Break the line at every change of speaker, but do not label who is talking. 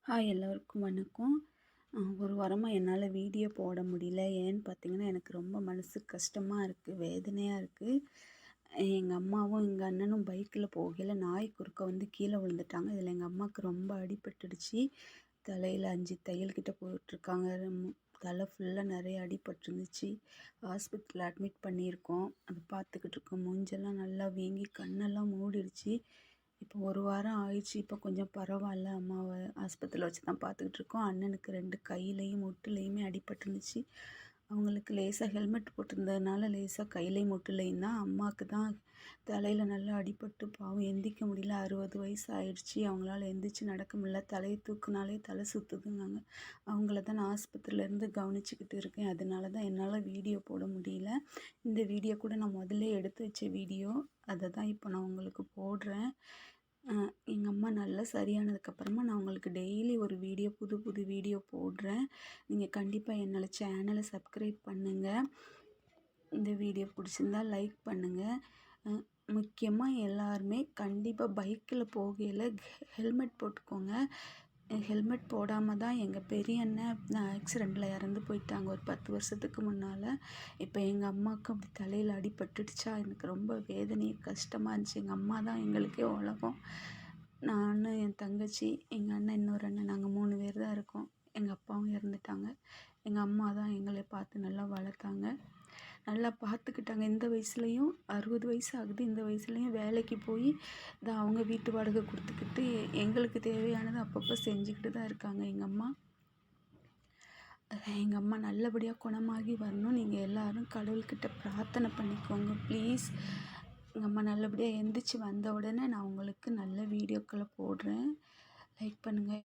Hi எல்லோருக்கும் வணக்கம். ஒரு வாரமா என்னால் வீடியோ போட முடியல. ஏன்னு பார்த்தீங்கன்னா, எனக்கு ரொம்ப மனசுக்கு கஷ்டமா இருக்குது, வேதனையாக இருக்குது. எங்கள் அம்மாவும் எங்கள் அண்ணனும் பைக்கில் போகையில் நாய் குறுக்க வந்து கீழே விழுந்துட்டாங்க. இதில் எங்கள் அம்மாவுக்கு ரொம்ப அடிபட்டுடுச்சு. தலையில் 5 தையல் கிட்ட போட்டிருக்காங்க. தலை ஃபுல்லாக நிறைய அடிபட்டுருந்துச்சு. ஹாஸ்பிட்டலில் அட்மிட் பண்ணியிருக்கோம். அது பார்த்துக்கிட்டு இருக்கோம். மூஞ்செல்லாம் நல்லா வீங்கி கண்ணெல்லாம் மூடிடுச்சு. இப்போ ஒரு வாரம் ஆயிடுச்சு. இப்போ கொஞ்சம் பரவாயில்ல. அம்மாவை ஆஸ்பத்திரியில் வச்சு தான் பார்த்துக்கிட்டு இருக்கோம். அண்ணனுக்கு 2 கையிலையும் முட்டுலையுமே அடிபட்டுருந்துச்சு. அவங்களுக்கு லேசாக ஹெல்மெட் போட்டிருந்ததுனால லேசாக கையிலையும் முட்டுலையும் தான். அம்மாவுக்கு தான் தலையில் நல்லா அடிபட்டு பாவம் எந்திரிக்க முடியல. 60 வயசு ஆயிடுச்சு. அவங்களால எந்திரிச்சு நடக்க முடியல. தலையை தூக்குனாலே தலை சுற்றுதுங்காங்க. அவங்கள தான் நான் ஆஸ்பத்திரியிலேருந்து கவனிச்சிக்கிட்டு இருக்கேன். அதனால தான் என்னால் வீடியோ போட முடியல. இந்த வீடியோ கூட நான் முதல்ல எடுத்து வச்ச வீடியோ. அதை தான் இப்போ நான் உங்களுக்கு போடுறேன். எங்கள் அம்மா நல்லா சரியானதுக்கப்புறமா நான் உங்களுக்கு டெய்லி ஒரு வீடியோ புது புது வீடியோ போடுறேன். நீங்கள் கண்டிப்பாக என்னோட சேனலை சப்ஸ்கிரைப் பண்ணுங்கள். இந்த வீடியோ பிடிச்சிருந்தா லைக் பண்ணுங்கள். முக்கியமாக எல்லாருமே கண்டிப்பாக பைக்கில் போகையில் ஹெல்மெட் போட்டுக்கோங்க. ஹெல்மெட் போடாமல் தான் எங்கள் பெரிய அண்ணன் ஆக்சிடெண்ட்டில் இறந்து போயிட்டாங்க ஒரு 10 வருஷத்துக்கு முன்னால். இப்போ எங்கள் அம்மாவுக்கு அப்படி தலையில் அடிபட்டுடுச்சா, எனக்கு ரொம்ப வேதனை கஷ்டமாக இருந்துச்சு. எங்கள் அம்மா தான் எங்களுக்கே உலகம். நான், என் தங்கச்சி, எங்கள் அண்ணன், இன்னொரு அண்ணன், நாங்கள் 3 பேர் தான் இருக்கோம். எங்கள் அப்பாவும் இறந்துட்டாங்க. எங்கள் அம்மா தான் எங்களை பார்த்து நல்லா வளர்த்தாங்க, நல்லா பார்த்துக்கிட்டாங்க. இந்த வயசுலேயும் 60 வயசு ஆகுது. இந்த வயசுலேயும் வேலைக்கு போய் தான் அவங்க வீட்டு வாடகை கொடுத்துக்கிட்டு எங்களுக்கு தேவையானதை அப்பப்போ செஞ்சுக்கிட்டு தான் இருக்காங்க எங்கள் அம்மா. எங்கள் அம்மா நல்லபடியாக குணமாகி வரணும். நீங்கள் எல்லோரும் கடவுள்கிட்ட பிரார்த்தனை பண்ணிக்கோங்க ப்ளீஸ். எங்கள் அம்மா நல்லபடியாக எந்திரிச்சு வந்த உடனே நான் உங்களுக்கு நல்ல வீடியோக்களை போடுறேன். லைக் பண்ணுங்கள்.